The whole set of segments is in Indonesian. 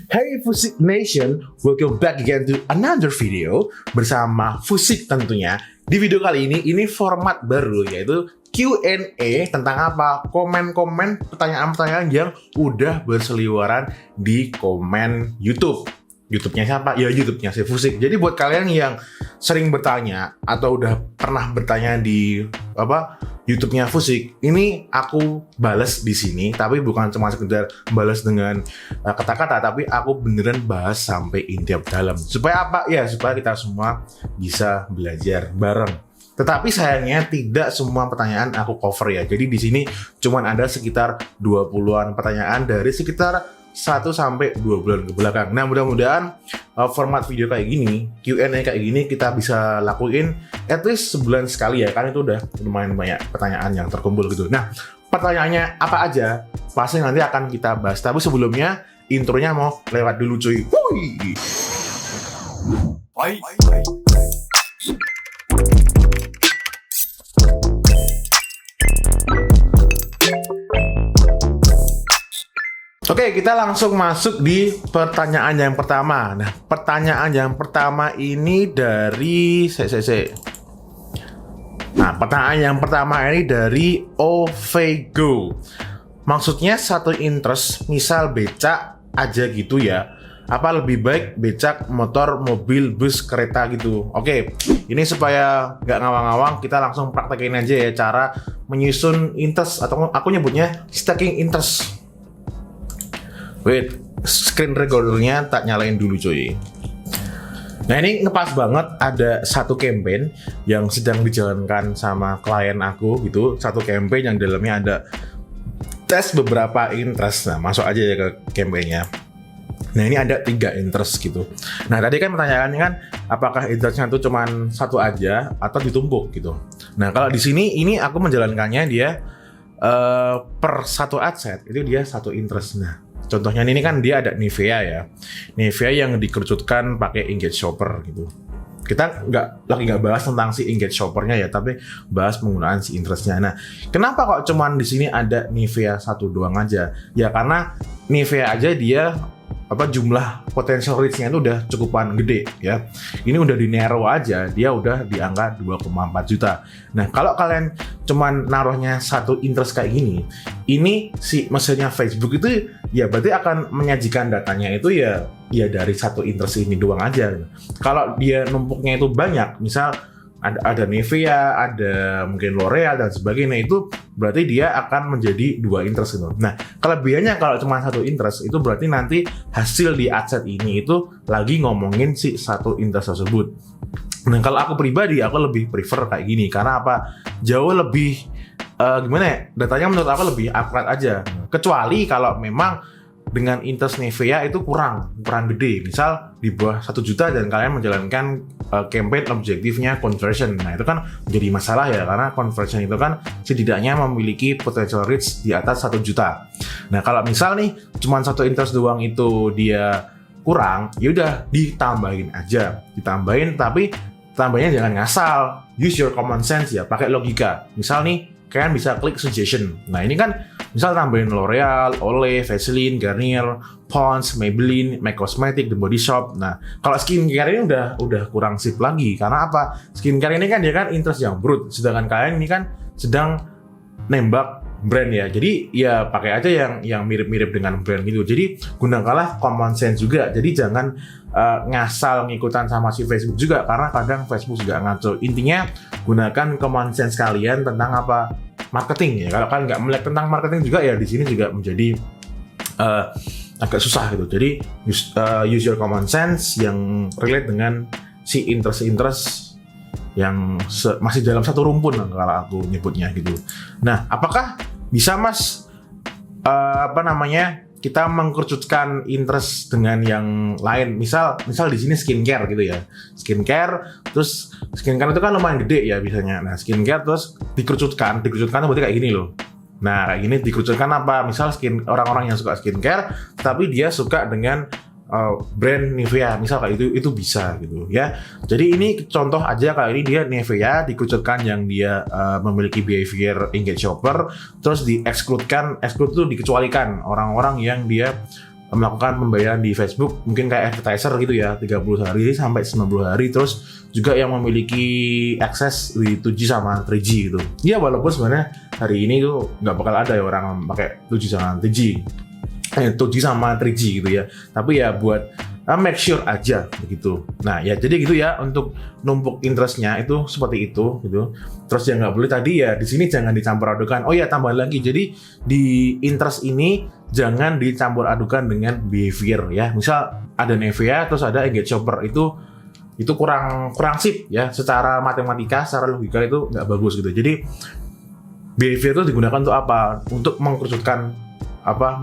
Hey Fusik Nation, welcome back again to another video bersama Fusik tentunya. Di video kali ini format baru yaitu Q&A tentang apa? Komen-komen pertanyaan-pertanyaan yang udah berseliweran di komen YouTube. YouTube-nya siapa? Ya YouTube-nya si Fusik. Jadi buat kalian yang sering bertanya atau udah pernah bertanya di YouTube-nya Fusik, ini aku bales di sini, tapi bukan cuma sekedar balas dengan kata-kata, tapi aku beneran bahas sampai inti dalam. Supaya apa? Ya supaya kita semua bisa belajar bareng. Tetapi sayangnya tidak semua pertanyaan aku cover ya. Jadi di sini cuma ada sekitar 20-an pertanyaan dari sekitar 1 sampai 2 bulan ke belakang. Nah, mudah-mudahan format video kayak gini, Q&A kayak gini kita bisa lakuin at least sebulan sekali ya, kan itu udah lumayan banyak pertanyaan yang terkumpul gitu. Nah, pertanyaannya apa aja pasti nanti akan kita bahas. Tapi sebelumnya intronya mau lewat dulu cuy. Wuih. Oke, kita langsung masuk di pertanyaan yang pertama. Nah, pertanyaan yang pertama ini dari Nah, pertanyaan yang pertama ini dari Ovego. Maksudnya satu interest, misal becak aja gitu ya. Apa lebih baik becak, motor, mobil, bus, kereta gitu. Oke, ini supaya nggak ngawang-ngawang, kita langsung praktekin aja ya cara menyusun interest, atau aku nyebutnya stacking interest. Wait, screen recordernya tak nyalain dulu cuy. Nah ini ngepas banget, ada satu campaign yang sedang dijalankan sama klien aku gitu. Satu campaign yang dalamnya ada tes beberapa interest. Nah masuk aja ya ke campaignnya. Nah ini ada 3 interest gitu. Nah tadi kan pertanyaannya kan apakah interestnya itu cuma satu aja atau ditumpuk gitu. Nah kalau di sini ini aku menjalankannya dia per satu adset itu dia satu interest. Nah contohnya ini kan dia ada Nivea ya. Nivea yang dikerucutkan pakai Engage Shopper gitu. Kita nggak bahas tentang si Engage Shoppernya ya, tapi bahas penggunaan si interestnya. Nah, kenapa kok cuman di sini ada Nivea satu doang aja? Ya karena Nivea aja dia jumlah potential reach-nya itu udah cukupan gede ya. Ini udah di narrow aja, dia udah di angka 2,4 juta. Nah, kalau kalian cuman naruhnya satu interest kayak gini, ini si mesinnya Facebook itu ya berarti akan menyajikan datanya itu ya dari satu interest ini doang aja. Kalau dia numpuknya itu banyak, misal ada Nivea, ada mungkin L'Oreal dan sebagainya, itu berarti dia akan menjadi 2 interest gitu. Nah, kelebihannya kalau cuma satu interest itu berarti nanti hasil di adset ini itu lagi ngomongin si satu interest tersebut. Nah, kalau aku pribadi aku lebih prefer kayak gini karena apa? Jauh lebih gimana ya? Datanya menurut aku lebih akurat aja. Kecuali kalau memang dengan interest Nivea itu kurang gede, misal di bawah 1 juta dan kalian menjalankan campaign objektifnya conversion. Nah itu kan menjadi masalah ya, karena conversion itu kan setidaknya memiliki potential reach di atas 1 juta. Nah kalau misal nih cuma satu interest doang itu dia kurang, yaudah ditambahin aja, tapi tambahnya jangan ngasal, use your common sense ya, pakai logika. Misal nih kalian bisa klik suggestion. Nah ini kan misal tambahin L'Oreal, Olay, Vaseline, Garnier, Pond's, Maybelline, MAC Cosmetics, The Body Shop. Nah kalau skincare ini udah kurang sip lagi. Karena apa? Skincare ini kan dia kan interest yang brut, sedangkan kalian ini kan sedang nembak brand ya. Jadi ya pakai aja yang mirip-mirip dengan brand gitu. Jadi gunakanlah common sense juga. Jadi jangan ngasal ngikutan sama si Facebook juga, karena kadang Facebook juga ngaco. Intinya gunakan common sense kalian tentang apa marketing ya. Kalau kalian nggak melek tentang marketing juga ya di sini juga menjadi agak susah gitu. Jadi use your common sense yang relate dengan si interest yang masih dalam satu rumpun kalau aku nyebutnya gitu. Nah, apakah bisa Mas kita mengkerucutkan interest dengan yang lain? Misal di sini skincare gitu ya. Skincare itu kan lumayan gede ya biasanya. Nah, skincare terus dikerucutkan berarti kayak gini loh. Nah, kayak gini dikerucutkan apa? Misal orang-orang yang suka skincare tapi dia suka dengan brand Nivea, misal kayak itu bisa gitu ya. Jadi ini contoh aja, kali ini dia Nivea dikerucutkan yang dia memiliki behavior engage shopper, terus exclude itu dikecualikan orang-orang yang dia melakukan pembayaran di Facebook mungkin kayak advertiser gitu ya, 30 hari sampai 90 hari. Terus juga yang memiliki akses di 2G sama 3G gitu. Ya walaupun sebenarnya hari ini tuh nggak bakal ada ya orang pakai 2G sama 3G, 2G sama 3G gitu ya. Tapi ya buat make sure aja begitu. Nah ya jadi gitu ya, untuk numpuk interestnya itu seperti itu gitu. Terus yang nggak boleh tadi ya di sini jangan dicampur adukan. Oh ya tambah lagi, jadi di interest ini jangan dicampur adukan dengan behavior ya. Misal ada Nevea terus ada engage shopper, itu kurang sip ya, secara matematika, secara logika itu nggak bagus gitu. Jadi behavior itu digunakan untuk apa? Untuk mengkerucutkan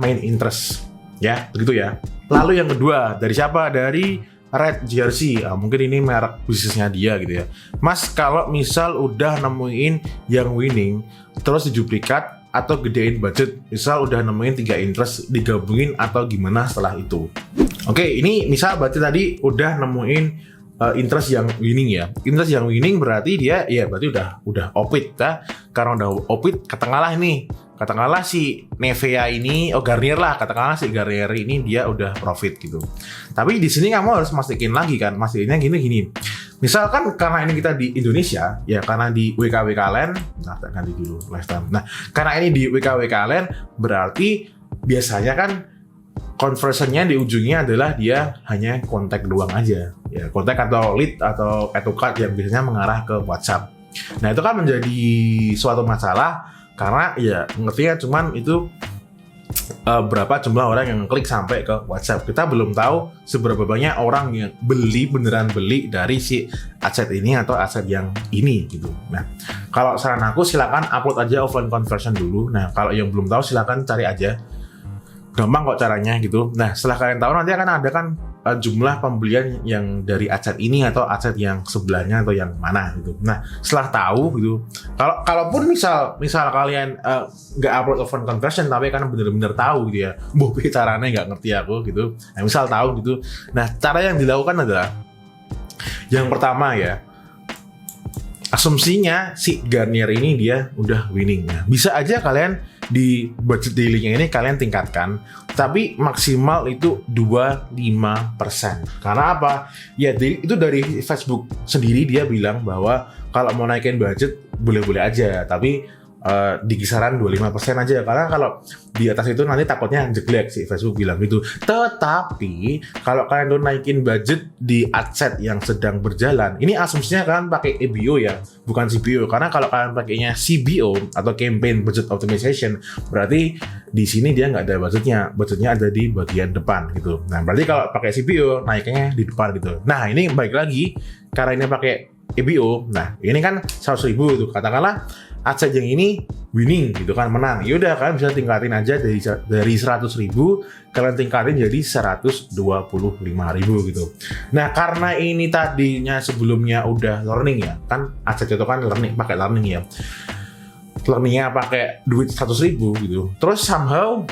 main interest ya, begitu ya. Lalu yang kedua dari siapa? Dari Red Jersey. Mungkin ini merek bisnisnya dia gitu ya. Mas, kalau misal udah nemuin yang winning terus diduplikat atau gedein budget, misal udah nemuin 3 interest digabungin atau gimana setelah itu. Oke, ini misal berarti tadi udah nemuin interest yang winning ya. Interest yang winning berarti dia ya berarti udah opit ya. Karena udah opit, katakanlah si Nevea ini, Garnier ini dia udah profit gitu. Tapi di sini kamu harus mastiin lagi kan, mastinnya gini. Misalkan karena ini kita di Indonesia, ya karena di WKWK Land, tak ganti dulu last time. Nah, karena ini di WKWK Land berarti biasanya kan conversionnya di ujungnya adalah dia hanya kontak doang aja, ya kontak atau lead atau add to cart yang biasanya mengarah ke WhatsApp. Nah itu kan menjadi suatu masalah karena ya ngertinya cuman itu berapa jumlah orang yang klik sampai ke WhatsApp. Kita belum tahu seberapa banyak orang yang beneran beli dari si aset ini atau aset yang ini gitu. Nah kalau saran aku silakan upload aja offline conversion dulu. Nah kalau yang belum tahu silakan cari aja. Gampang kok caranya gitu. Nah setelah kalian tahu nanti akan ada kan jumlah pembelian yang dari aset ini atau aset yang sebelahnya atau yang mana gitu. Nah setelah tahu gitu, kalaupun misal kalian nggak upload offline conversion tapi kan benar-benar tahu gitu ya, caranya nggak ngerti aku gitu. Nah misal tahu gitu. Nah cara yang dilakukan adalah yang pertama ya, asumsinya si Garnier ini dia udah winning. Nah, bisa aja kalian di budget daily-nya ini kalian tingkatkan, tapi maksimal itu 25%. Karena apa? Ya itu dari Facebook sendiri dia bilang bahwa kalau mau naikin budget boleh-boleh aja, tapi di kisaran 25% aja. Karena kalau di atas itu nanti takutnya jeglek sih, Facebook bilang gitu. Tetapi kalau kalian tuh naikin budget di aset yang sedang berjalan, ini asumsinya kalian pakai EBO ya, bukan CBO. Karena kalau kalian pakainya CBO atau Campaign Budget Optimization, berarti di sini dia nggak ada budgetnya ada di bagian depan gitu. Nah berarti kalau pakai CBO naiknya di depan gitu. Nah ini baik lagi karena ini pakai EBO. Nah ini kan 100.000 itu, katakanlah aset yang ini winning gitu kan, menang. Yaudah kalian bisa tingkatin aja dari 100.000 kalian tingkatin jadi 125.000 gitu. Nah karena ini tadinya sebelumnya udah learning ya, kan aset itu kan pakai learning ya. Learningnya pakai duit 100.000 gitu. Terus somehow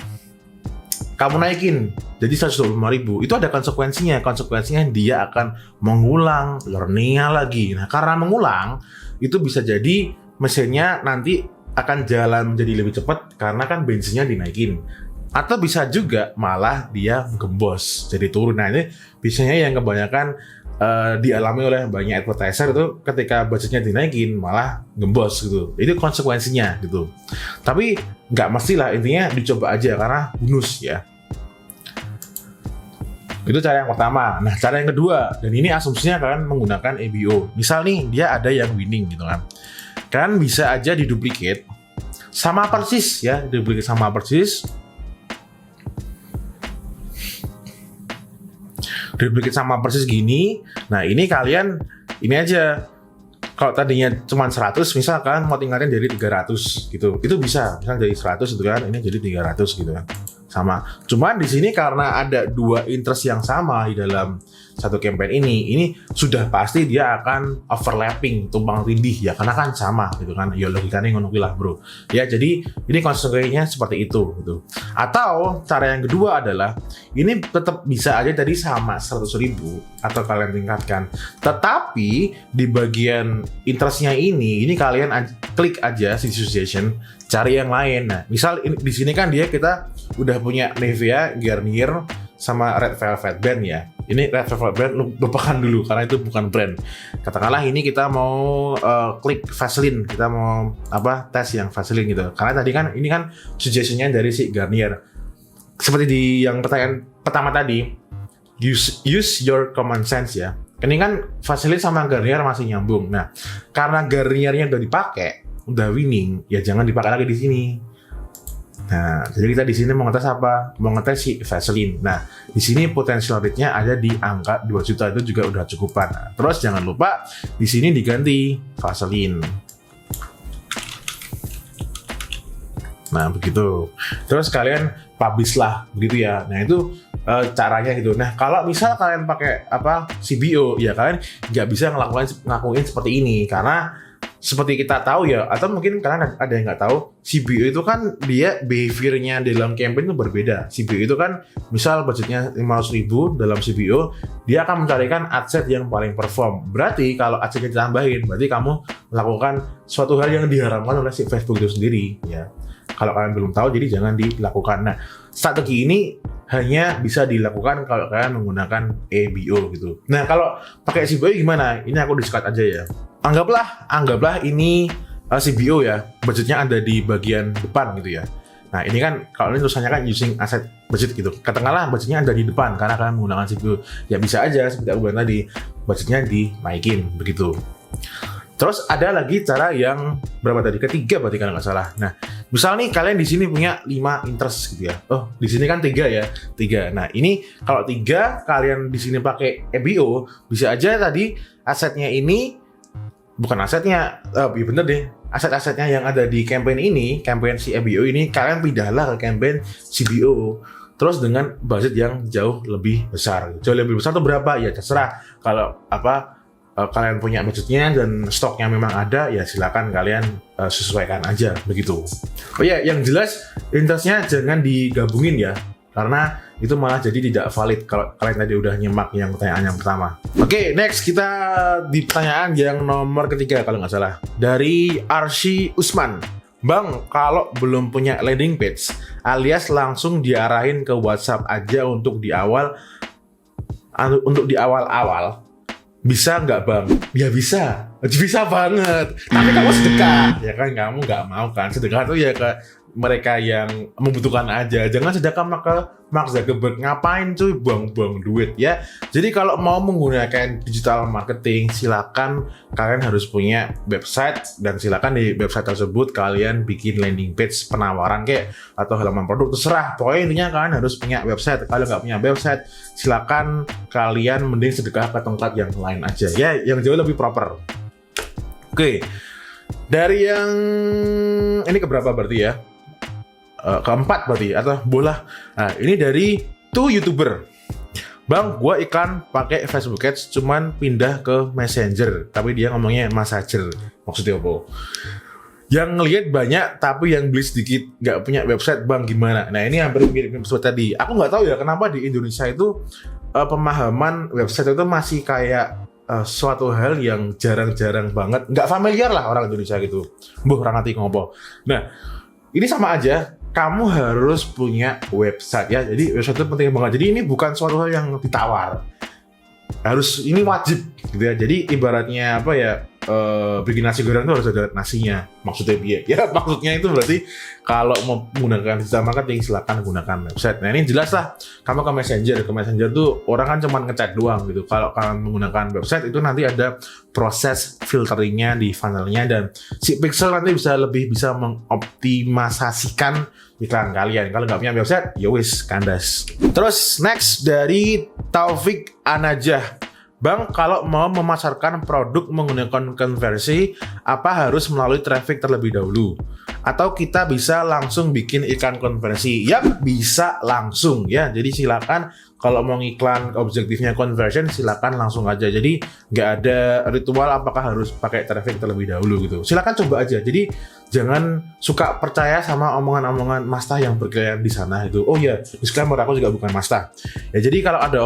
kamu naikin jadi 125.000, itu ada konsekuensinya dia akan mengulang learningnya lagi. Nah karena mengulang itu bisa jadi mesinnya nanti akan jalan menjadi lebih cepat karena kan bensinnya dinaikin, atau bisa juga malah dia gembos jadi turun. Nah ini biasanya yang kebanyakan dialami oleh banyak advertiser itu ketika budgetnya dinaikin malah gembos gitu. Itu konsekuensinya gitu. Tapi nggak mestilah, intinya dicoba aja karena bonus ya. Itu cara yang pertama. Nah cara yang kedua, dan ini asumsinya kalian menggunakan EBO. Misal nih dia ada yang winning gitu kan bisa aja diduplikat sama persis ya, duplikat sama persis gini. Nah ini kalian ini aja, kalau tadinya cuma 100 misal kalian mau tingkatin jadi 300 gitu, itu bisa misal dari 100 itu kan ini jadi 300 gitu kan, sama. Cuman di sini karena ada 2 interest yang sama di dalam satu campaign ini sudah pasti dia akan overlapping, tumpang tindih ya, karena kan sama gitu kan. Ya logikanya ngono lah bro. Ya jadi ini konsekuensinya seperti itu gitu. Atau cara yang kedua adalah ini tetap bisa aja tadi sama 100.000 atau kalian tingkatkan, tetapi di bagian interestnya ini kalian klik aja si suggestion, cari yang lain. Nah, misal di sini kan kita udah punya Nivea, Garnier, sama Red Velvet Band ya. Ini Red Velvet Band lupakan dulu karena itu bukan brand. Katakanlah ini kita mau klik Vaseline, kita mau tes yang Vaseline gitu. Karena tadi kan ini kan suggestion-nya dari si Garnier. Seperti di yang pertanyaan pertama tadi, use your common sense ya. Ini kan Vaseline sama Garnier masih nyambung. Nah, karena Garniernya udah dipakai, udah winning, ya jangan dipakai lagi di sini. Nah, jadi kita di sini mau ngetes apa? Mau ngetes si Vaseline. Nah, di sini potential rate-nya ada di angka 2 juta, itu juga udah cukupan. Nah, terus jangan lupa di sini diganti Vaseline. Nah, begitu. Terus kalian publish lah, begitu ya. Nah, itu caranya gitu. Nah, kalau misal kalian pakai CBO, ya kalian nggak bisa ngelakuin seperti ini karena seperti kita tahu ya, atau mungkin kalian ada yang nggak tahu, CBO itu kan dia behavior-nya dalam campaign itu berbeda. CBO itu kan misal budgetnya 500.000 dalam CBO, dia akan mencarikan adset yang paling perform. Berarti kalau adsetnya ditambahin, berarti kamu melakukan suatu hal yang diharamkan oleh si Facebook itu sendiri ya. Kalau kalian belum tahu, jadi jangan dilakukan. Nah, strategi ini hanya bisa dilakukan kalau kalian menggunakan EBO gitu. Nah, kalau pakai CBO gimana? Ini aku discard aja ya. Anggaplah ini CBO ya, budgetnya ada di bagian depan gitu ya. Nah, ini kan kalau ini tulisannya kan using asset budget gitu. Katakanlah budgetnya ada di depan karena kalian menggunakan CBO. Ya bisa aja seperti aku bilang tadi, budgetnya dinaikin begitu. Terus ada lagi cara yang berapa tadi? Ketiga berarti kalau nggak salah. Nah, misal nih kalian di sini punya 5 interest gitu ya. Oh, di sini kan 3 ya. 3. Nah, ini kalau 3 kalian di sini pakai EBO, bisa aja tadi asetnya ini bukan asetnya, ya bener deh. Aset-asetnya yang ada di campaign ini, campaign si EBO ini, kalian pindahlah ke campaign CBO. Terus dengan budget yang jauh lebih besar. Jauh lebih besar itu berapa? Ya terserah. Kalau kalian punya budgetnya dan stoknya memang ada, ya silakan kalian sesuaikan aja begitu. Oh ya, yang jelas interestnya jangan digabungin ya, karena itu malah jadi tidak valid kalau kalian tadi udah nyimak yang pertanyaan yang pertama. Oke, next kita di pertanyaan yang nomor ketiga kalau nggak salah, dari Arsy Usman. Bang, kalau belum punya landing page alias langsung diarahin ke WhatsApp aja untuk di awal-awal, bisa nggak bang? Ya bisa banget. Tapi kamu sedekah, ya kan, kamu nggak mau kan sedekah tuh ya ke mereka yang membutuhkan aja. Jangan sedekah ke Mark Zuckerberg, ngapain cuy buang-buang duit ya. Jadi kalau mau menggunakan digital marketing, silakan kalian harus punya website, dan silakan di website tersebut kalian bikin landing page penawaran kayak atau halaman produk, terserah. Pokoknya intinya kalian harus punya website. Kalau nggak punya website, silakan kalian mending sedekah ke tempat yang lain aja ya, yang jauh lebih proper. Oke, dari yang ini keberapa berarti ya? Keempat berarti atau bola. Nah, ini dari YouTuber. Bang, gua iklan pakai Facebook Ads cuman pindah ke Messenger, tapi dia ngomongnya Messenger. Maksudnya apa? Yang ngelihat banyak tapi yang beli sedikit, nggak punya website, bang gimana? Nah, ini hampir mirip seperti tadi. Aku nggak tahu ya kenapa di Indonesia itu pemahaman website itu masih kayak suatu hal yang jarang-jarang banget, nggak familiar lah orang Indonesia gitu. Orang ngerti ngopo. Nah, ini sama aja. Kamu harus punya website ya. Jadi website itu penting banget. Jadi ini bukan suatu hal yang ditawar. Ini wajib gitu ya. Jadi ibaratnya apa ya? Bikin nasi goreng itu harus ada nasinya. Maksudnya ya maksudnya itu berarti kalau mau menggunakan digital marketing silakan gunakan website. Nah, ini jelas lah. Kamu ke Messenger tuh orang kan cuma ngechat doang gitu. Kalau kalian menggunakan website itu nanti ada proses filteringnya di funnelnya, dan si Pixel nanti lebih bisa mengoptimasikan iklan kalian. Kalau nggak punya website, ya wis kandas. Terus next dari Taufik Anajah. Bang, kalau mau memasarkan produk menggunakan konversi, apa harus melalui traffic terlebih dahulu? Atau kita bisa langsung bikin iklan konversi? Yap, bisa langsung ya. Jadi silakan kalau mau iklan objektifnya conversion, silakan langsung aja. Jadi nggak ada ritual apakah harus pakai traffic terlebih dahulu gitu. Silakan coba aja. Jadi jangan suka percaya sama omongan-omongan Masta yang berkeliaran di sana itu. Oh ya, disclaimer, aku juga bukan Masta. Ya, jadi kalau ada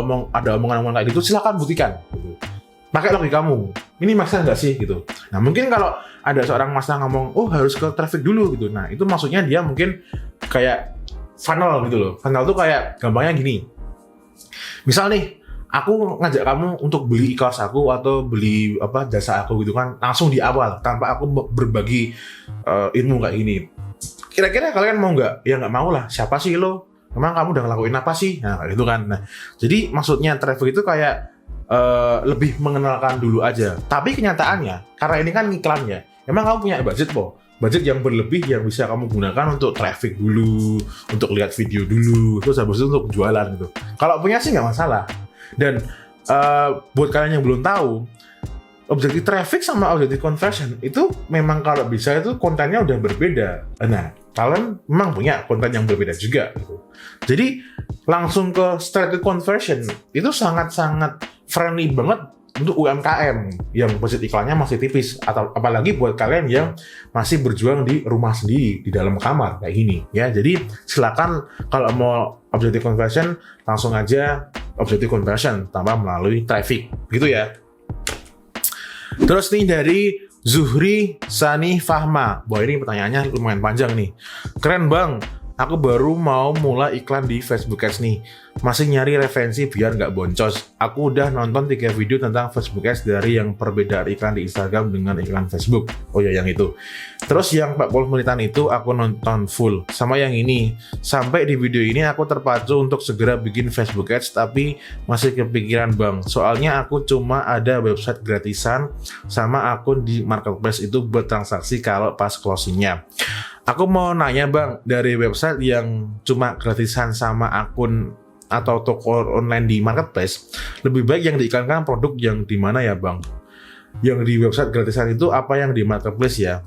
omongan-omongan kayak gitu, silakan buktikan. Gitu. Pakai logika kamu. Ini Masta nggak sih gitu. Nah, mungkin kalau ada seorang mas yang ngomong, oh harus ke traffic dulu gitu. Nah itu maksudnya dia mungkin kayak funnel gitu loh. Funnel tuh kayak gampangnya gini. Misal nih, aku ngajak kamu untuk beli e-course aku atau beli jasa aku gitu kan, langsung di awal tanpa aku berbagi ilmu kayak gini. Kira-kira kalian mau nggak? Ya nggak mau lah. Siapa sih lo? Emang kamu udah ngelakuin apa sih? Nah kayak gitu kan. Nah jadi maksudnya traffic itu kayak lebih mengenalkan dulu aja. Tapi kenyataannya, karena ini kan iklan ya, emang kamu punya budget yang berlebih yang bisa kamu gunakan untuk traffic dulu, untuk lihat video dulu, terus habis itu untuk jualan gitu. Kalau punya sih nggak masalah. Dan buat kalian yang belum tahu, objektif traffic sama objektif conversion itu memang kalau bisa itu kontennya udah berbeda. Nah, kalian memang punya konten yang berbeda juga gitu. Jadi langsung ke straight to conversion itu sangat-sangat friendly banget untuk UMKM yang budget iklannya masih tipis, atau apalagi buat kalian yang masih berjuang di rumah sendiri di dalam kamar kayak gini ya. Jadi silakan kalau mau objektif conversion langsung aja objektif conversion tanpa melalui traffic gitu ya. Terus nih dari Zuhri Sani Fahma. Wah ini pertanyaannya lumayan panjang nih. Keren bang, aku baru mau mulai iklan di Facebook Ads nih. Masih nyari referensi biar nggak boncos. Aku udah nonton 3 video tentang Facebook Ads, dari yang perbedaan iklan di Instagram dengan iklan Facebook. Oh ya yang itu. Terus yang 40 menitan itu aku nonton full. Sama yang ini. Sampai di video ini aku terpacu untuk segera bikin Facebook Ads, tapi masih kepikiran bang. Soalnya aku cuma ada website gratisan sama akun di marketplace itu buat transaksi kalau pas closingnya. Aku mau nanya bang, dari website yang cuma gratisan sama akun atau toko online di marketplace, lebih baik yang diiklankan produk yang di mana ya bang? Yang di website gratisan itu apa yang di marketplace ya?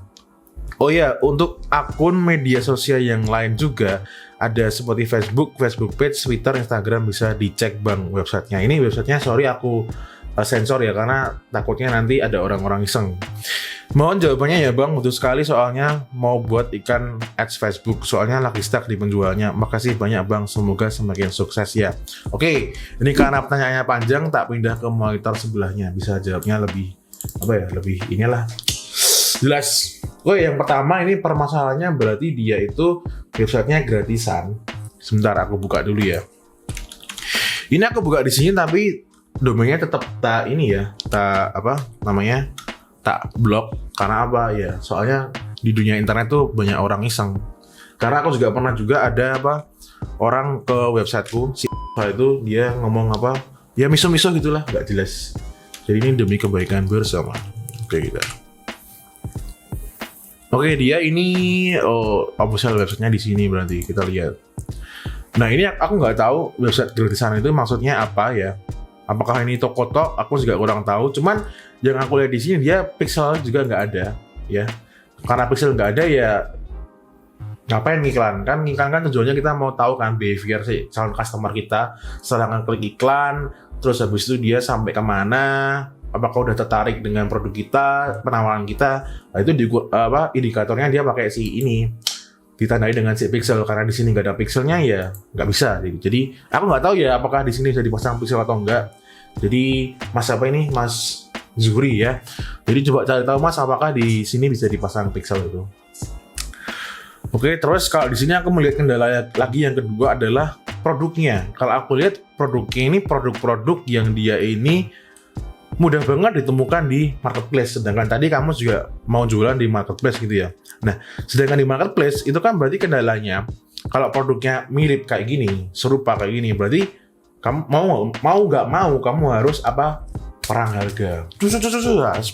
Oh ya, untuk akun media sosial yang lain juga ada seperti Facebook page, Twitter, Instagram, bisa dicek bang websitenya. Ini websitenya sorry aku sensor ya, karena takutnya nanti ada orang-orang iseng. Mohon jawabannya ya bang, butuh sekali soalnya mau buat ikan ads Facebook, soalnya lagi stuck di penjualnya. Makasih banyak bang, semoga semakin sukses ya. Oke, ini karena pertanyaannya panjang, tak pindah ke monitor sebelahnya, bisa jawabnya lebih lebih inilah jelas. Oke, yang pertama ini permasalahannya berarti dia itu websitenya gratisan. Sebentar aku buka dulu ya. Ini aku buka di sini tapi domainnya tetap tak blok. Karena apa ya? Soalnya di dunia internet tuh banyak orang iseng. Karena aku juga pernah ada orang ke websiteku, si itu dia ngomong ya miso-miso gitulah, nggak jelas. Jadi ini demi kebaikan bersama. Oke kita. Oke, dia ini official websitenya di sini, berarti kita lihat. Nah ini aku nggak tahu website gratisan itu maksudnya apa ya. Apakah ini toko tok? Aku juga kurang tahu. Cuman yang aku lihat di sini dia pixel juga nggak ada, ya. Karena pixel nggak ada ya, ngapain ngiklan? Kan ngiklan kan tujuannya kita mau tahu kan behavior si calon customer kita setelah ngeklik iklan, terus habis itu dia sampai kemana? Apakah udah tertarik dengan produk kita, penawaran kita? Nah, itu indikatornya dia pakai si ini. Ditandai dengan si pixel, karena di sini nggak ada pixelnya ya nggak bisa. Jadi aku nggak tahu ya apakah di sini bisa dipasang pixel atau enggak. Jadi Mas Zuhri ya. Jadi coba cari tahu Mas apakah di sini bisa dipasang pixel itu. Oke, terus kalau di sini aku melihat kendala lagi yang kedua adalah produknya. Kalau aku lihat produknya ini produk-produk yang dia ini mudah banget ditemukan di marketplace. Sedangkan tadi kamu juga mau jualan di marketplace gitu ya. Nah, sedangkan di marketplace itu kan berarti kendalanya kalau produknya mirip kayak gini, serupa kayak gini, berarti kamu mau nggak mau kamu harus perang harga.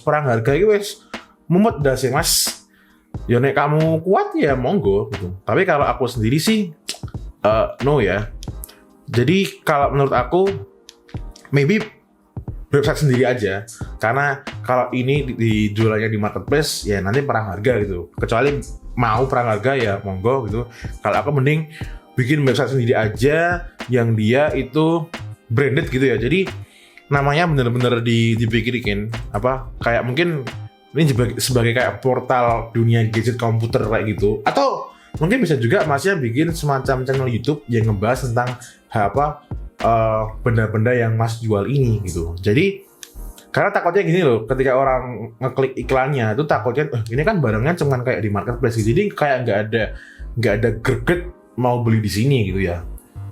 Perang harga itu wes mumet dah sih Mas. Ya nek kamu kuat ya monggo gitu. Tapi kalau aku sendiri sih no ya. Jadi kalau menurut aku maybe website sendiri aja, karena kalau ini dijualannya di marketplace ya nanti perang harga gitu. Kecuali mau perang harga ya monggo gitu. Kalau aku mending bikin website sendiri aja yang dia itu branded gitu ya. Jadi namanya bener-bener dibikin kayak mungkin ini sebagai kayak portal dunia gadget komputer kayak gitu. Atau mungkin bisa juga Masnya bikin semacam channel YouTube yang ngebahas tentang benda-benda yang Mas jual ini gitu. Jadi Karena takutnya gini loh, ketika orang ngeklik iklannya itu takutnya, ini kan barangnya cuman kayak di marketplace, jadi kayak nggak ada greget mau beli di sini gitu ya.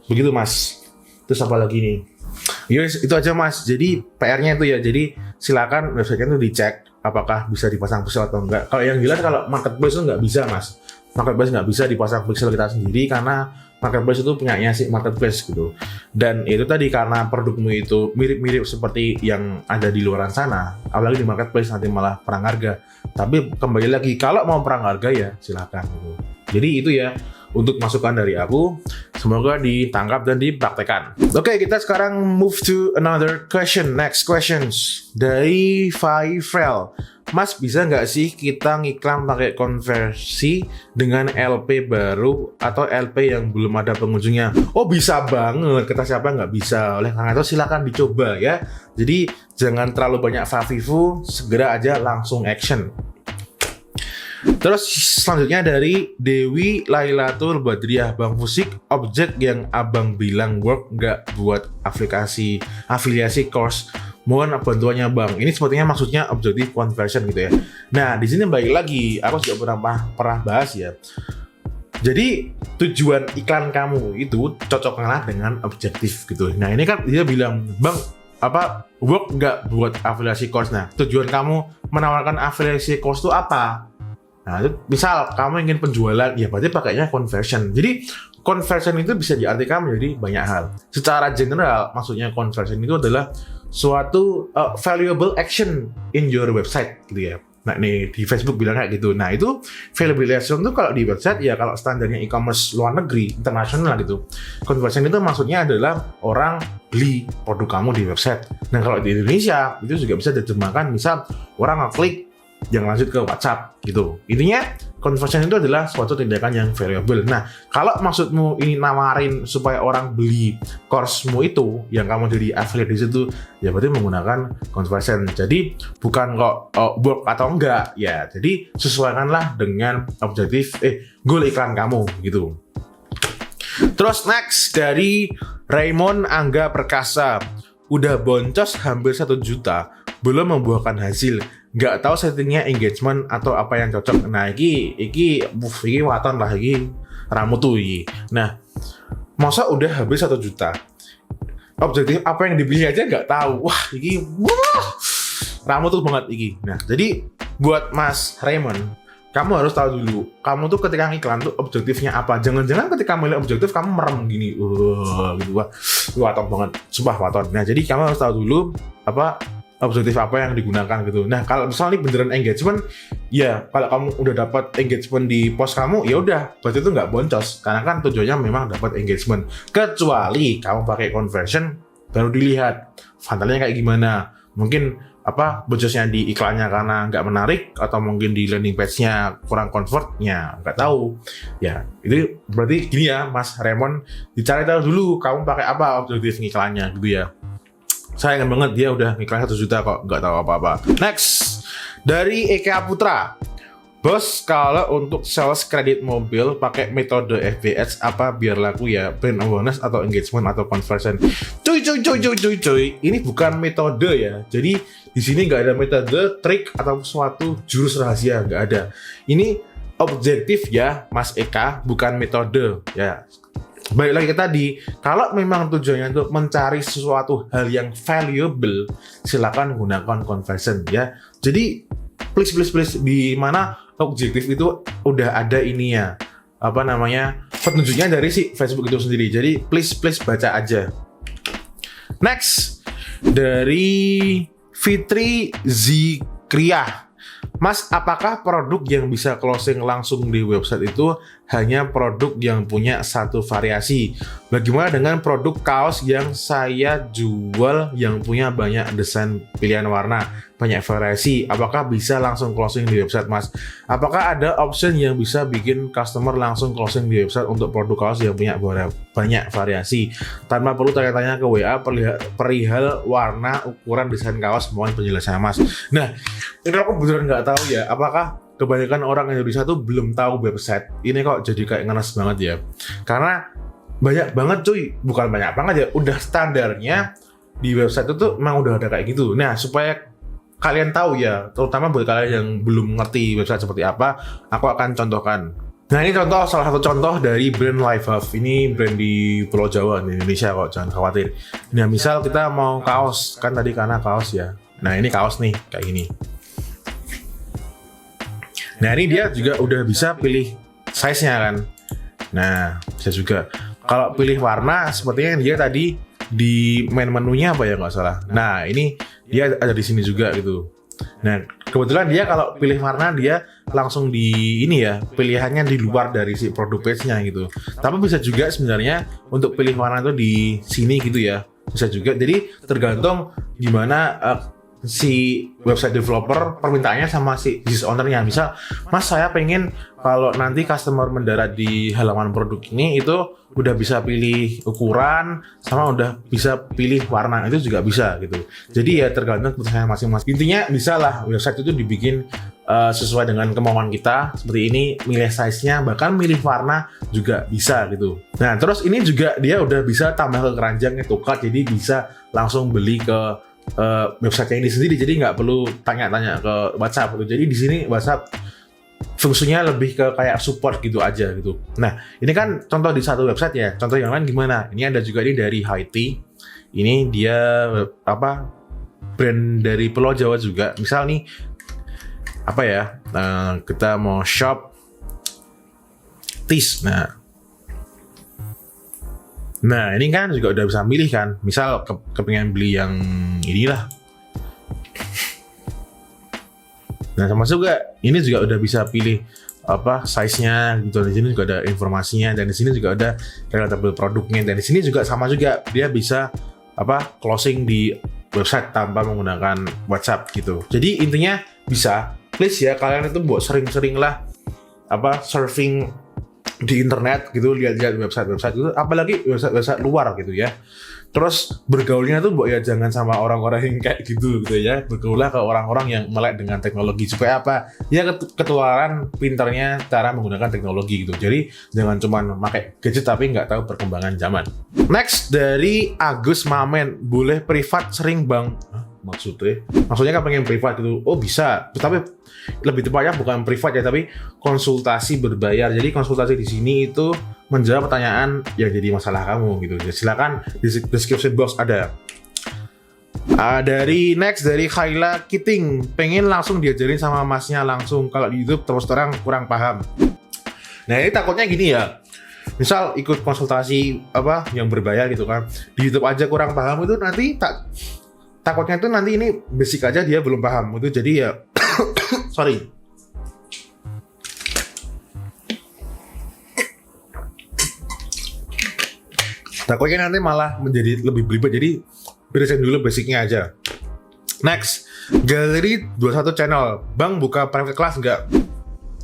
Begitu Mas. Terus apa lagi nih? Yes, itu aja Mas. Jadi PR-nya itu ya. Jadi silakan website-nya itu dicek apakah bisa dipasang pixel atau enggak. Kalau yang jelas kalau marketplace itu nggak bisa Mas. Marketplace nggak bisa dipasang pixel kita sendiri karena marketplace itu punyanya si marketplace gitu. Dan itu tadi karena produkmu itu mirip-mirip seperti yang ada di luaran sana, apalagi di marketplace nanti malah perang harga. Tapi kembali lagi kalau mau perang harga ya silakan gitu. Jadi itu ya untuk masukan dari aku, semoga ditangkap dan dipraktekkan. Oke, kita sekarang move to another question. Next questions dari Faifrel. Mas, bisa nggak sih kita ngiklan pakai konversi dengan LP baru atau LP yang belum ada pengunjungnya? Oh, bisa banget. Kata siapa nggak bisa? Oleh karena itu silakan dicoba ya. Jadi jangan terlalu banyak favifu, segera aja langsung action. Terus selanjutnya dari Dewi Lailatul Badriah, Bang Fusik, objek yang abang bilang work nggak buat afiliasi course, mohon bantuannya Bang. Ini sepertinya maksudnya objective conversion gitu ya. Nah di sini balik lagi, aku juga pernah bahas ya. Jadi tujuan iklan kamu itu cocoklah dengan objektif gitu. Nah ini kan dia bilang, Bang, work nggak buat afiliasi course. Nah tujuan kamu menawarkan afiliasi course itu apa? Nah, itu misal kamu ingin penjualan, ya berarti pakainya conversion. Jadi conversion itu bisa diartikan menjadi banyak hal. Secara general, maksudnya conversion itu adalah suatu valuable action in your website gitu ya. Nah, nih di Facebook bilang kayak gitu. Nah, itu valuable action itu kalau di website ya kalau standarnya e-commerce luar negeri, internasional gitu. Conversion itu maksudnya adalah orang beli produk kamu di website. Nah, kalau di Indonesia itu juga bisa diterjemahkan misal orang ngeklik yang lanjut ke WhatsApp gitu. Intinya conversion itu adalah suatu tindakan yang variable. Nah, kalau maksudmu ini nawarin supaya orang beli course-mu itu yang kamu jadi affiliate di situ, ya berarti menggunakan conversion. Jadi bukan kok work atau enggak ya. Jadi sesuaikanlah dengan objektif goal iklan kamu gitu. Terus next dari Raymond Angga Perkasa, udah boncos hampir 1 juta, belum membuahkan hasil. Nggak tahu settingnya engagement atau apa yang cocok. Nah, iki waton lah, iki ramu tuh iki. Nah, masa udah habis 1 juta, objektif apa yang dipilih aja nggak tahu. Wah, iki ramu tuh banget iki. Nah, jadi buat Mas Raymond, kamu harus tahu dulu, kamu tuh ketika iklan tuh objektifnya apa. Jangan-jangan ketika milih objektif kamu merem gini, gitu, waton banget, sumpah waton. Nah, jadi kamu harus tahu dulu objektif apa yang digunakan gitu. Nah, kalau misalnya beneran engagement, ya kalau kamu udah dapat engagement di post kamu, ya udah, berarti itu nggak boncos. Karena kan tujuannya memang dapat engagement. Kecuali kamu pakai conversion, baru dilihat fantalnya kayak gimana. Mungkin boncosnya di iklannya karena nggak menarik, atau mungkin di landing page-nya kurang convertnya, nggak tahu. Ya, itu berarti gini ya, Mas Raymond, dicari tahu dulu kamu pakai apa objektif iklannya gitu ya. Sayang banget dia udah ngiklan 1 juta kok nggak tahu apa-apa. Next dari Eka Putra, Bos, kalau untuk sales kredit mobil pakai metode FBS apa biar laku ya? Brand awareness atau engagement atau conversion? Cuy, ini bukan metode ya. Jadi di sini nggak ada metode, trik atau suatu jurus rahasia, nggak ada. Ini objektif ya, Mas Eka, bukan metode ya. Balik lagi ke tadi, kalau memang tujuannya untuk mencari sesuatu hal yang valuable, silakan gunakan conversion ya. Jadi please di mana objektif itu udah ada ininya, petunjuknya dari si Facebook itu sendiri. Jadi please baca aja. Next dari Fitri Zikriah, Mas, apakah produk yang bisa closing langsung di website itu hanya produk yang punya satu variasi? Bagaimana dengan produk kaos yang saya jual yang punya banyak desain pilihan warna, banyak variasi? Apakah bisa langsung closing di website, Mas? Apakah ada option yang bisa bikin customer langsung closing di website untuk produk kaos yang punya banyak variasi? Tanpa perlu tanya-tanya ke WA perihal warna, ukuran, desain kaos, mohon penjelasannya, Mas. Nah, ini aku beneran nggak tahu ya, apakah kebanyakan orang Indonesia tuh belum tahu website. Ini kok jadi kayak ngenes banget ya. Karena banyak banget cuy, bukan banyak banget ya, udah standarnya di website itu tuh memang udah ada kayak gitu. Nah, supaya kalian tahu ya, terutama buat kalian yang belum ngerti website seperti apa, aku akan contohkan. Nah ini salah satu contoh dari brand LifeHub. Ini brand di Pulau Jawa, di Indonesia kok, jangan khawatir. Nah misal kita mau kaos, kan tadi karena kaos ya. Nah ini kaos nih, kayak gini. Nah ini dia juga udah bisa pilih size-nya kan. Nah bisa juga. Kalau pilih warna, sepertinya dia tadi di main menunya apa ya nggak salah. Nah ini dia ada di sini juga gitu. Nah kebetulan dia kalau pilih warna dia langsung di ini ya, pilihannya di luar dari si produk page-nya gitu. Tapi bisa juga sebenarnya untuk pilih warna itu di sini gitu ya, bisa juga. Jadi tergantung gimana si website developer permintaannya sama si business owner-nya. Misal, Mas saya pengen kalau nanti customer mendarat di halaman produk ini itu udah bisa pilih ukuran sama udah bisa pilih warna, itu juga bisa gitu. Jadi ya tergantung keputusannya masing-masing. Intinya bisa lah website itu dibikin sesuai dengan kemauan kita seperti ini, milih size-nya, bahkan milih warna juga bisa gitu. Nah terus ini juga dia udah bisa tambah ke keranjang itu cart, jadi bisa langsung beli ke website ini sendiri, jadi nggak perlu tanya-tanya ke WhatsApp gitu. Jadi di sini WhatsApp fungsinya lebih ke kayak support gitu aja gitu. Nah ini kan contoh di satu website ya. Contoh yang lain gimana? Ini ada juga ini dari Haiti. Ini dia brand dari Pulau Jawa juga. Misal nih apa ya? Kita mau shop teas. Nah ini kan juga udah bisa milih kan. Misal kepengen beli yang inilah. Nah sama juga ini juga udah bisa pilih apa size-nya gitu. Di sini juga ada informasinya, dan di sini juga ada relatable produknya, dan di sini juga sama juga dia bisa closing di website tanpa menggunakan WhatsApp gitu. Jadi intinya bisa, please ya kalian itu buat sering-sering lah surfing di internet gitu, lihat-lihat website-website itu, apalagi website luar gitu ya. Terus bergaulnya tuh ya jangan sama orang-orang yang kayak gitu ya. Bergaullah ke orang-orang yang melek dengan teknologi, supaya apa? Ya ketularan pinternya cara menggunakan teknologi gitu. Jadi jangan cuma pakai gadget tapi nggak tahu perkembangan zaman. Next dari Agus Mamen, boleh privat sering bang? Maksudnya kan pengen privat gitu. Oh bisa, tapi lebih tepatnya bukan privat ya, tapi konsultasi berbayar. Jadi konsultasi di sini itu menjawab pertanyaan yang jadi masalah kamu gitu. Jadi silakan di description box ada. Dari Khaila Kiting, pengen langsung diajarin sama masnya langsung. Kalau di YouTube terus terang kurang paham. Nah ini takutnya gini ya. Misal ikut konsultasi yang berbayar gitu kan, di YouTube aja kurang paham, itu nanti takutnya itu nanti ini basic aja dia belum paham itu, jadi ya sorry. Takutnya nanti malah menjadi lebih belibet, jadi beresin dulu basicnya aja. Next, Galeri 21 Channel, Bang buka private class nggak?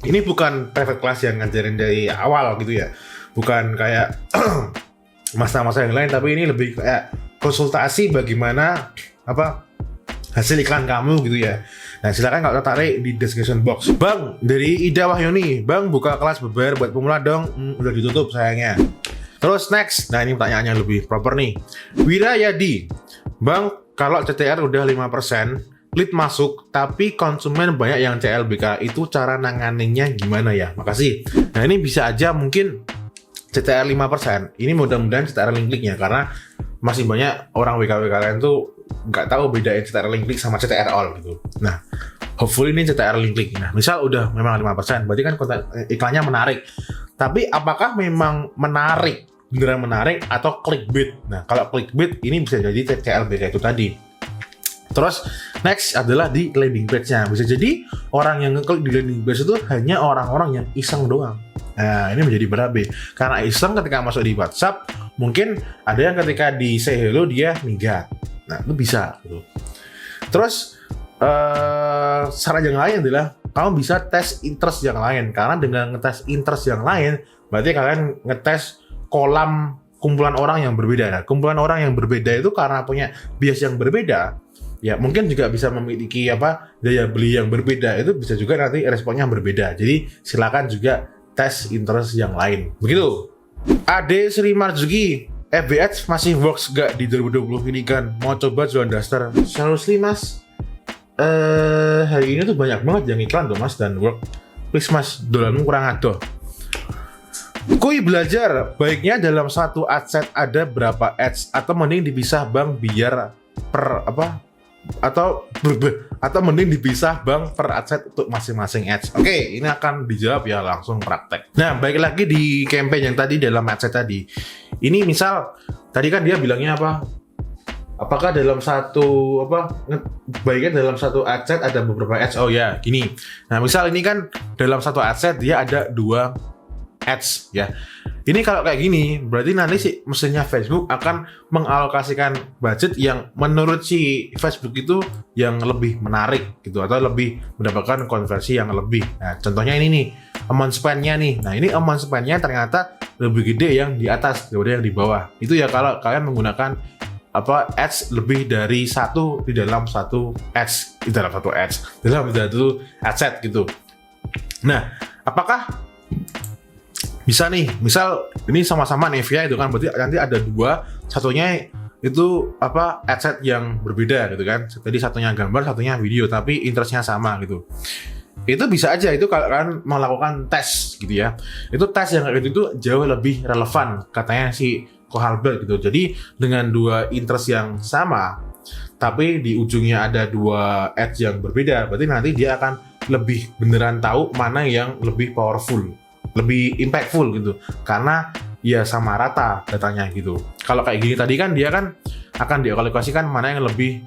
Ini bukan private class yang ngajarin dari awal gitu ya, bukan kayak masa-masa yang lain, tapi ini lebih kayak konsultasi bagaimana hasil iklan kamu gitu ya. Nah silakan kalau tertarik di description box. Bang dari Ida Wahyuni, Bang buka kelas berbayar buat pemula dong. Udah ditutup sayangnya. Terus next, nah ini pertanyaannya lebih proper nih. Wira Yadi, Bang kalau CTR udah 5%, lead masuk tapi konsumen banyak yang CLBK, itu cara nanganinnya gimana ya? Makasih. Nah ini bisa aja mungkin CTR 5%. Ini mudah-mudahan CTR link-linknya, karena masih banyak orang WKWK lain tuh nggak tahu bedain CTR link-link sama CTR all gitu. Nah, hopefully ini CTR link-link. Nah, misal udah memang 5%, berarti kan konten iklannya menarik. Tapi apakah memang menarik, beneran menarik atau clickbait? Nah, kalau clickbait ini bisa jadi CLBK itu tadi. Terus next adalah di landing page-nya. Bisa jadi orang yang ngeklik di landing page itu hanya orang-orang yang iseng doang. Nah, ini menjadi berabe. Karena iseng ketika masuk di WhatsApp, mungkin ada yang ketika di say hello dia minggat. Nah, itu bisa gitu. Terus saran yang lain adalah kamu bisa tes interest yang lain. Karena dengan ngetes interest yang lain, berarti kalian ngetes kolam kumpulan orang yang berbeda. Nah, kumpulan orang yang berbeda itu karena punya bias yang berbeda, ya mungkin juga bisa memiliki daya beli yang berbeda. Itu bisa juga nanti responnya berbeda. Jadi silakan juga tes interest yang lain. Begitu. Ade Sri Marzuki, FBH masih works gak di 2020 ini kan? Mau coba jualan daster? Seriously mas? hari ini tuh banyak banget yang iklan tuh mas dan work. Please mas, dolarmu kurang adoh. Kui belajar, baiknya dalam satu adset ada berapa ads atau mending dipisah bang biar per apa atau mending dipisah bang per adset untuk masing-masing ads. Oke, ini akan dijawab ya langsung praktek. Nah, balik lagi di campaign yang tadi dalam adset tadi. Ini misal tadi kan dia bilangnya apa? Apakah dalam satu baiknya dalam satu adset ada beberapa ads? Oh ya, gini. Nah, misal ini kan dalam satu adset dia ada 2 ads ya. Ini kalau kayak gini, berarti nanti si mesinnya Facebook akan mengalokasikan budget yang menurut si Facebook itu yang lebih menarik gitu atau lebih mendapatkan konversi yang lebih. Nah, contohnya ini nih, amount spend-nya nih. Nah, ini amount spend-nya ternyata lebih gede yang di atas daripada yang di bawah. Itu ya kalau kalian menggunakan ads lebih dari satu di dalam satu ads dalam satu adset gitu. Nah, apakah bisa nih, misal ini sama-sama Nevia itu kan berarti nanti ada 2, satunya itu adset yang berbeda gitu kan. Tadi satunya gambar, satunya video tapi interestnya sama gitu. Itu bisa aja itu kalau kalian melakukan tes gitu ya. Itu tes yang kayak gitu itu jauh lebih relevan katanya si Kohlberg gitu. Jadi dengan 2 interest yang sama tapi di ujungnya ada 2 ads yang berbeda, berarti nanti dia akan lebih beneran tahu mana yang lebih powerful, lebih impactful gitu. Karena ya sama rata datanya gitu. Kalau kayak gini tadi kan dia kan akan dialokasikan mana yang lebih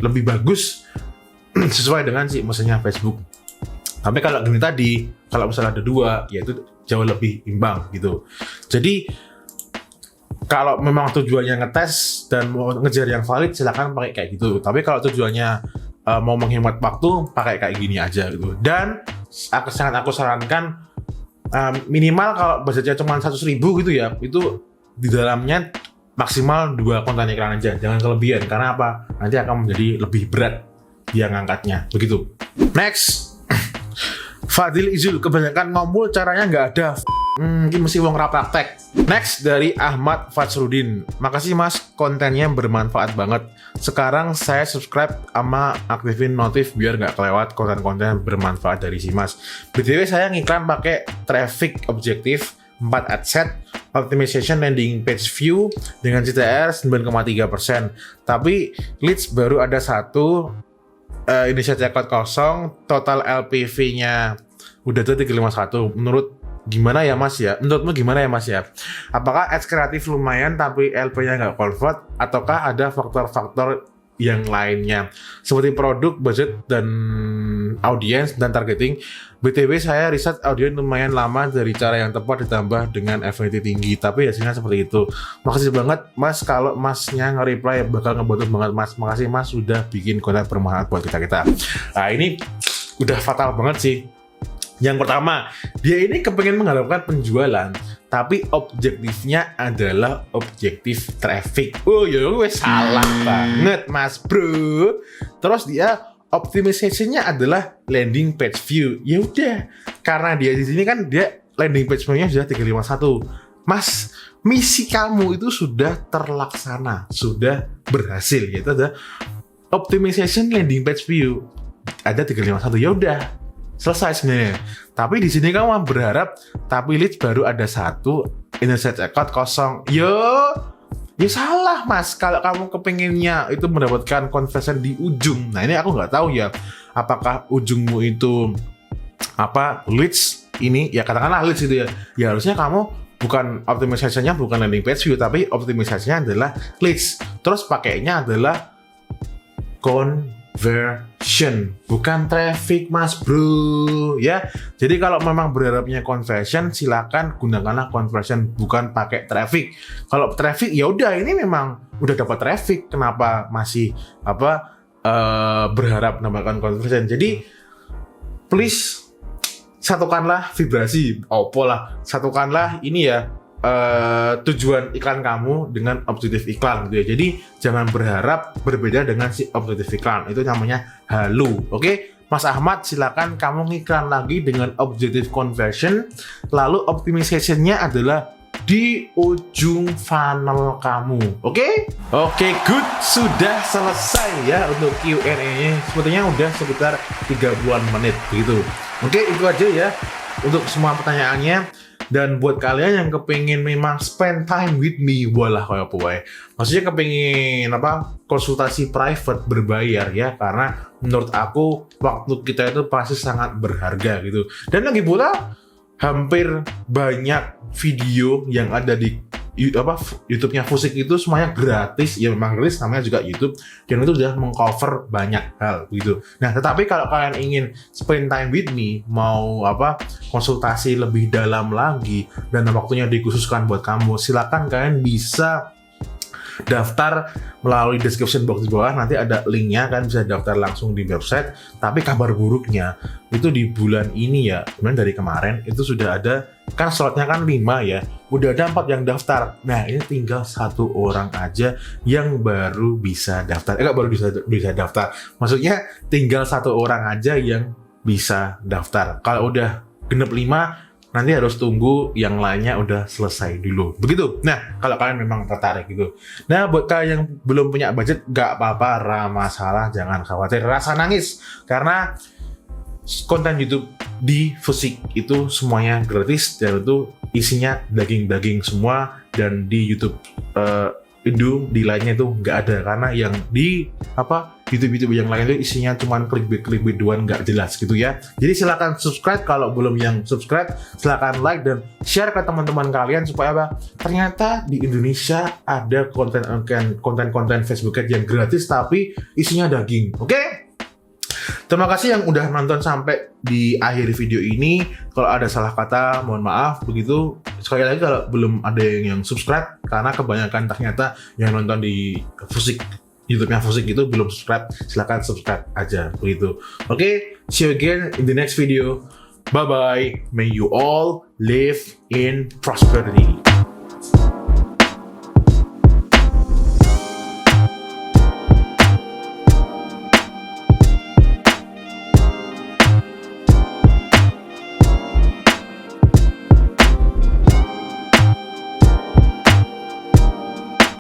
lebih bagus sesuai dengan si mesinnya Facebook. Tapi kalau gini tadi, kalau misalnya ada 2, ya itu jauh lebih imbang gitu. Jadi kalau memang tujuannya ngetes dan mau ngejar yang valid, silakan pakai kayak gitu. Tapi kalau tujuannya mau menghemat waktu, pakai kayak gini aja gitu. Dan aku sarankan minimal kalau budgetnya cuma 100.000 gitu ya, itu di dalamnya maksimal 2 konten iklan aja, jangan kelebihan. Karena apa? Nanti akan menjadi lebih berat dia ngangkatnya. Begitu. Next. Fadil Izul, kebanyakan ngomul caranya nggak ada. Ini mesti wong praktek. Next dari Ahmad Fatsrudin. Makasih mas, kontennya bermanfaat banget. Sekarang saya subscribe sama aktifin notif biar nggak kelewat konten-konten bermanfaat dari si mas. BTW saya ngiklan pakai traffic objektif 4 adset, optimization landing page view dengan CTR 9,3%. Tapi leads baru ada 1, initial checkout kosong, total LPV-nya udah tuh 351. Menurutmu gimana ya mas ya? Apakah ads kreatif lumayan tapi LP-nya nggak convert, ataukah ada faktor-faktor yang lainnya seperti produk, budget, dan audiens dan targeting? BTW saya riset audiens lumayan lama dari cara yang tepat ditambah dengan efektivitas tinggi, tapi hasilnya seperti itu. Makasih banget mas, kalau masnya nge-reply bakal ngebantu banget mas. Makasih mas sudah bikin konten bermanfaat buat kita. Nah ini udah fatal banget sih. Yang pertama, dia ini kepengen mengharapkan penjualan, tapi objektifnya adalah objektif traffic. Oh ya, gue salah banget mas bro. Terus dia optimization-nya adalah landing page view. Ya udah, karena dia di sini kan dia landing page view-nya sudah 351. Mas, misi kamu itu sudah terlaksana, sudah berhasil. Yaitu ada optimization landing page view. Ada 351. Ya udah, selesai sebenarnya. Tapi di sini kamu berharap tapi leads baru ada 1, initial checkout kosong. Ya salah mas. Kalau kamu kepinginnya itu mendapatkan conversion di ujung. Nah ini aku nggak tahu ya, apakah ujungmu itu leads ini ya, katakanlah leads itu ya. Ya harusnya kamu bukan optimizasinya bukan landing page view, tapi optimizasinya adalah leads. Terus pakainya adalah conversion, bukan traffic mas bro ya. Jadi kalau memang berharapnya conversion, silakan gunakanlah conversion, bukan pakai traffic. Kalau traffic ya udah, ini memang udah dapat traffic, kenapa masih berharap mendapatkan conversion? Jadi please satukanlah vibrasi, satukanlah ini ya, tujuan iklan kamu dengan objektif iklan gitu ya. Jadi jangan berharap berbeda dengan si objektif iklan, itu namanya halu. Oke, Mas Ahmad, silakan kamu ngiklan lagi dengan objektif conversion, lalu optimization-nya adalah di ujung funnel kamu. Oke, good, sudah selesai ya untuk Q&A-nya. Sepertinya udah sekitar 30-an menit begitu. Oke, itu aja ya untuk semua pertanyaannya. Dan buat kalian yang kepengen memang spend time with me, walah kayak apa. Maksudnya kepengen konsultasi private berbayar ya, karena menurut aku waktu kita itu pasti sangat berharga gitu. Dan lagi pula hampir banyak video yang ada di YouTube-nya Fusik itu semuanya gratis, ya memang gratis, namanya juga YouTube, dan itu sudah mengcover banyak hal gitu. Nah, tetapi kalau kalian ingin spend time with me, mau konsultasi lebih dalam lagi dan waktunya dikhususkan buat kamu, silakan kalian bisa daftar melalui description box di bawah, nanti ada linknya, kan bisa daftar langsung di website. Tapi kabar buruknya itu di bulan ini ya, kemudian dari kemarin itu sudah ada, kan slotnya kan 5 ya, udah ada 4 yang daftar. Nah, ini tinggal 1 orang aja yang baru bisa daftar. Baru bisa daftar. Maksudnya tinggal 1 orang aja yang bisa daftar. Kalau udah genep 5, nanti harus tunggu yang lainnya udah selesai dulu. Begitu. Nah, kalau kalian memang tertarik gitu. Nah, buat kalian yang belum punya budget, gak apa-apa, masalah, jangan khawatir, rasa nangis. Karena konten YouTube di Fusik itu semuanya gratis, dan itu isinya daging-daging semua. Dan di YouTube Indo, di lainnya itu nggak ada, karena yang di YouTube yang lain itu isinya cuma clickbait doang, nggak jelas gitu ya. Jadi silakan subscribe kalau belum yang subscribe, silakan like dan share ke teman-teman kalian supaya ternyata di Indonesia ada konten Facebook Ads yang gratis tapi isinya daging. Oke? Terima kasih yang udah nonton sampai di akhir video ini. Kalau ada salah kata, mohon maaf. Begitu, sekali lagi kalau belum ada yang subscribe, karena kebanyakan ternyata yang nonton di Fusik, YouTube-nya Fusik itu belum subscribe, silahkan subscribe aja. Begitu. Oke, see you again in the next video. Bye-bye. May you all live in prosperity.